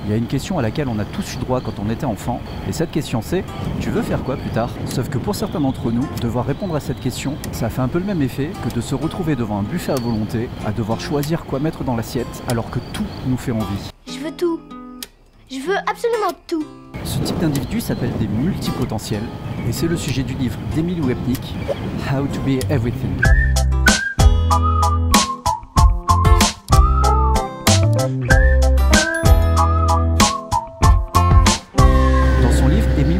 Il y a une question à laquelle on a tous eu droit quand on était enfant, et cette question c'est « Tu veux faire quoi plus tard ?» Sauf que pour certains d'entre nous, devoir répondre à cette question, ça fait un peu le même effet que de se retrouver devant un buffet à volonté, à devoir choisir quoi mettre dans l'assiette, alors que tout nous fait envie. Je veux tout. Je veux absolument tout. Ce type d'individu s'appelle des multipotentiels, et c'est le sujet du livre d'Emile Wapnick, How to be Everything.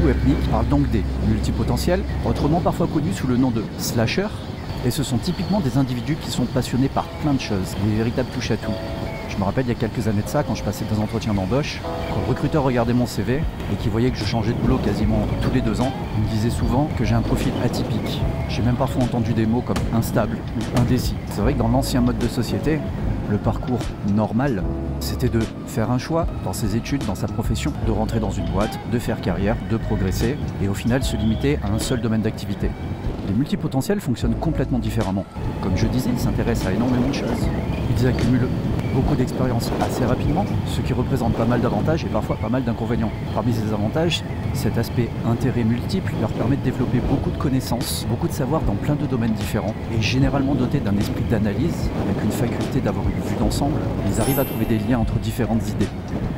Wapnick parle donc des multipotentiels, autrement parfois connus sous le nom de slashers, et ce sont typiquement des individus qui sont passionnés par plein de choses, des véritables touche-à-tout. Je me rappelle il y a quelques années de ça, quand je passais des entretiens d'embauche, quand le recruteur regardait mon CV et qu'il voyait que je changeais de boulot quasiment tous les 2 ans, il me disait souvent que j'ai un profil atypique. J'ai même parfois entendu des mots comme instable ou indécis. C'est vrai que dans l'ancien mode de société, le parcours normal, c'était de faire un choix dans ses études, dans sa profession, de rentrer dans une boîte, de faire carrière, de progresser et au final se limiter à un seul domaine d'activité. Les multipotentiels fonctionnent complètement différemment. Comme je disais, ils s'intéressent à énormément de choses. Ils accumulent beaucoup d'expérience assez rapidement, ce qui représente pas mal d'avantages et parfois pas mal d'inconvénients. Parmi ces avantages, cet aspect intérêt multiple leur permet de développer beaucoup de connaissances, beaucoup de savoir dans plein de domaines différents et généralement dotés d'un esprit d'analyse, avec une faculté d'avoir une vue d'ensemble, ils arrivent à trouver des liens entre différentes idées.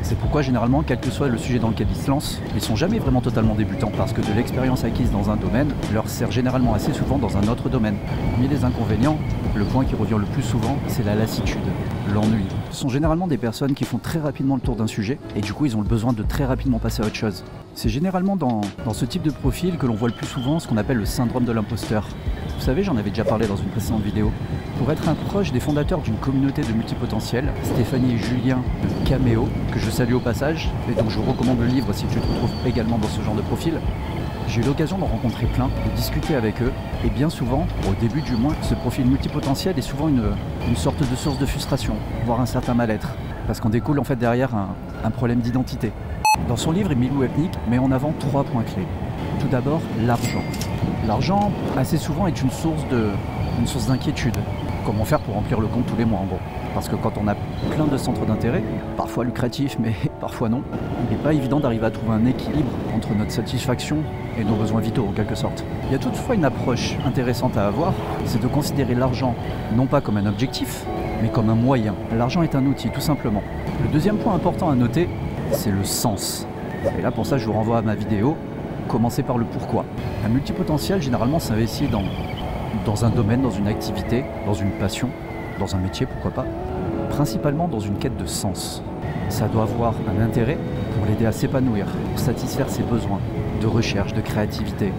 C'est pourquoi généralement, quel que soit le sujet dans lequel ils se lancent, ils sont jamais vraiment totalement débutants parce que de l'expérience acquise dans un domaine leur sert généralement assez souvent dans un autre domaine. Parmi les inconvénients, le point qui revient le plus souvent, c'est la lassitude, l'ennui. Ce sont généralement des personnes qui font très rapidement le tour d'un sujet et du coup ils ont le besoin de très rapidement passer à autre chose. C'est généralement dans ce type de profil que l'on voit le plus souvent ce qu'on appelle le syndrome de l'imposteur. Vous savez, j'en avais déjà parlé dans une précédente vidéo. Pour être un proche des fondateurs d'une communauté de multipotentiels, Stéphanie et Julien de Cameo, que je salue au passage, et dont je vous recommande le livre si tu te retrouves également dans ce genre de profil, j'ai eu l'occasion d'en rencontrer plein, de discuter avec eux, et bien souvent, au début du moins, ce profil multipotentiel est souvent une sorte de source de frustration, voire un certain mal-être, parce qu'on découle en fait derrière un problème d'identité. Dans son livre, Emile Wapnick met en avant 3 points clés. Tout d'abord, l'argent. L'argent, assez souvent, est une source d'inquiétude. Comment faire pour remplir le compte tous les mois, en gros. Parce que quand on a plein de centres d'intérêt, parfois lucratifs, mais parfois non, il n'est pas évident d'arriver à trouver un équilibre entre notre satisfaction et nos besoins vitaux, en quelque sorte. Il y a toutefois une approche intéressante à avoir, c'est de considérer l'argent non pas comme un objectif, mais comme un moyen. L'argent est un outil, tout simplement. Le deuxième point important à noter, c'est le sens. Et là, pour ça, je vous renvoie à ma vidéo. Commencer par le pourquoi. Un multipotentiel, généralement, s'investit dans un domaine, dans une activité, dans une passion, dans un métier, pourquoi pas, principalement dans une quête de sens. Ça doit avoir un intérêt pour l'aider à s'épanouir, pour satisfaire ses besoins de recherche, de créativité.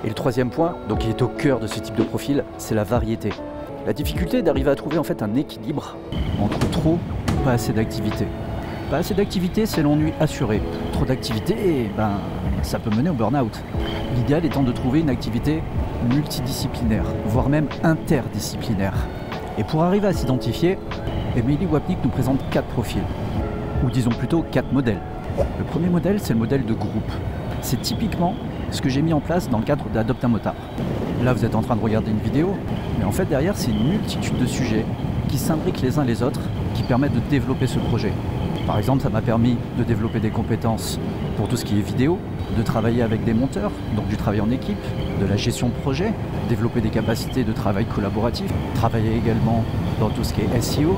Et le troisième point, donc qui est au cœur de ce type de profil, c'est la variété. La difficulté est d'arriver à trouver en fait un équilibre entre trop ou pas assez d'activité. Pas assez d'activité, c'est l'ennui assuré. Trop d'activité, ça peut mener au burn-out. L'idéal étant de trouver une activité multidisciplinaire, voire même interdisciplinaire. Et pour arriver à s'identifier, Emile Wapnick nous présente 4 profils, ou disons plutôt 4 modèles. Le premier modèle, c'est le modèle de groupe. C'est typiquement ce que j'ai mis en place dans le cadre d'Adopte un motard. Là, vous êtes en train de regarder une vidéo, mais en fait derrière, c'est une multitude de sujets qui s'imbriquent les uns les autres, qui permettent de développer ce projet. Par exemple, ça m'a permis de développer des compétences pour tout ce qui est vidéo, de travailler avec des monteurs, donc du travail en équipe, de la gestion de projet, développer des capacités de travail collaboratif, travailler également dans tout ce qui est SEO,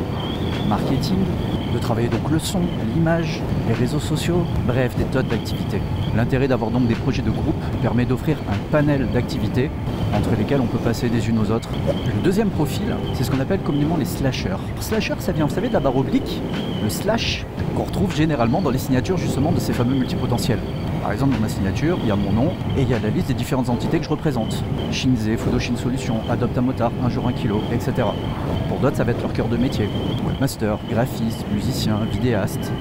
marketing, de travailler donc le son, l'image, les réseaux sociaux, bref, des tonnes d'activités. L'intérêt d'avoir donc des projets de groupe permet d'offrir un panel d'activités entre lesquelles on peut passer des unes aux autres. Le deuxième profil, c'est ce qu'on appelle communément les slashers. Slashers, ça vient, vous savez, de la barre oblique, le slash, qu'on retrouve généralement dans les signatures justement de ces fameux multipotentiels. Par exemple, dans ma signature, il y a mon nom et il y a la liste des différentes entités que je représente. Shinze, Fodoshin Solutions, Adopte un motard, Un jour un kilo, etc. Pour d'autres, ça va être leur cœur de métier. Webmaster, graphiste, musicien, vidéaste.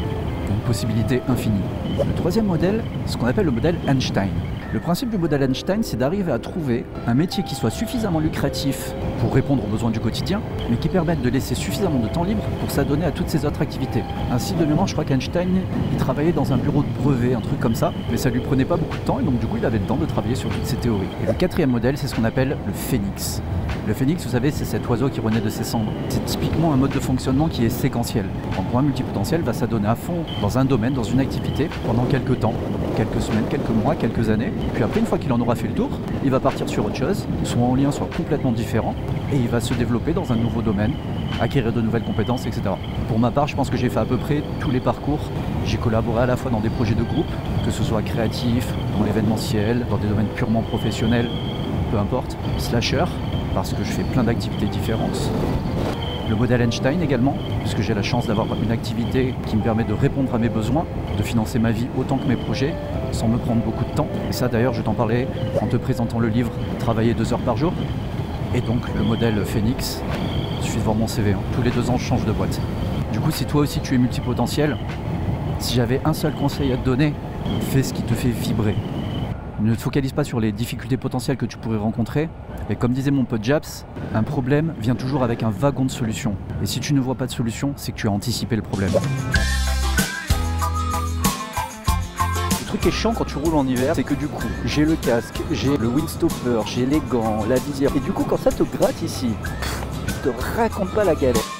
Une possibilité infinie. Le troisième modèle, ce qu'on appelle le modèle Einstein. Le principe du modèle Einstein, c'est d'arriver à trouver un métier qui soit suffisamment lucratif pour répondre aux besoins du quotidien, mais qui permette de laisser suffisamment de temps libre pour s'adonner à toutes ses autres activités. Ainsi, de mémoire, je crois qu'Einstein, il travaillait dans un bureau de brevet, un truc comme ça, mais ça lui prenait pas beaucoup de temps, et donc du coup, il avait le temps de travailler sur toutes ses théories. Et le quatrième modèle, c'est ce qu'on appelle le phénix. Le phénix, vous savez, c'est cet oiseau qui renaît de ses cendres. C'est typiquement un mode de fonctionnement qui est séquentiel. En gros, un multipotentiel va s'adonner à fond dans un domaine, dans une activité, pendant quelques temps, quelques semaines, quelques mois, quelques années. Puis après, une fois qu'il en aura fait le tour, il va partir sur autre chose, soit en lien, soit complètement différent, et il va se développer dans un nouveau domaine, acquérir de nouvelles compétences, etc. Pour ma part, je pense que j'ai fait à peu près tous les parcours. J'ai collaboré à la fois dans des projets de groupe, que ce soit créatif, dans l'événementiel, dans des domaines purement professionnels, peu importe, slasher, parce que je fais plein d'activités différentes. Le modèle Einstein également, puisque j'ai la chance d'avoir une activité qui me permet de répondre à mes besoins, de financer ma vie autant que mes projets, sans me prendre beaucoup de temps. Et ça d'ailleurs, je t'en parlerai en te présentant le livre « Travailler 2 heures par jour ». Et donc le modèle Phoenix, il suffit de voir mon CV, hein. Tous les 2 ans je change de boîte. Du coup, si toi aussi tu es multipotentiel, si j'avais un seul conseil à te donner, fais ce qui te fait vibrer. Ne te focalise pas sur les difficultés potentielles que tu pourrais rencontrer. Et comme disait mon pote Japs, un problème vient toujours avec un wagon de solutions. Et si tu ne vois pas de solution, c'est que tu as anticipé le problème. Le truc qui est chiant quand tu roules en hiver, c'est que du coup, j'ai le casque, j'ai le windstopper, j'ai les gants, la visière. Et du coup, quand ça te gratte ici, je te raconte pas la galère.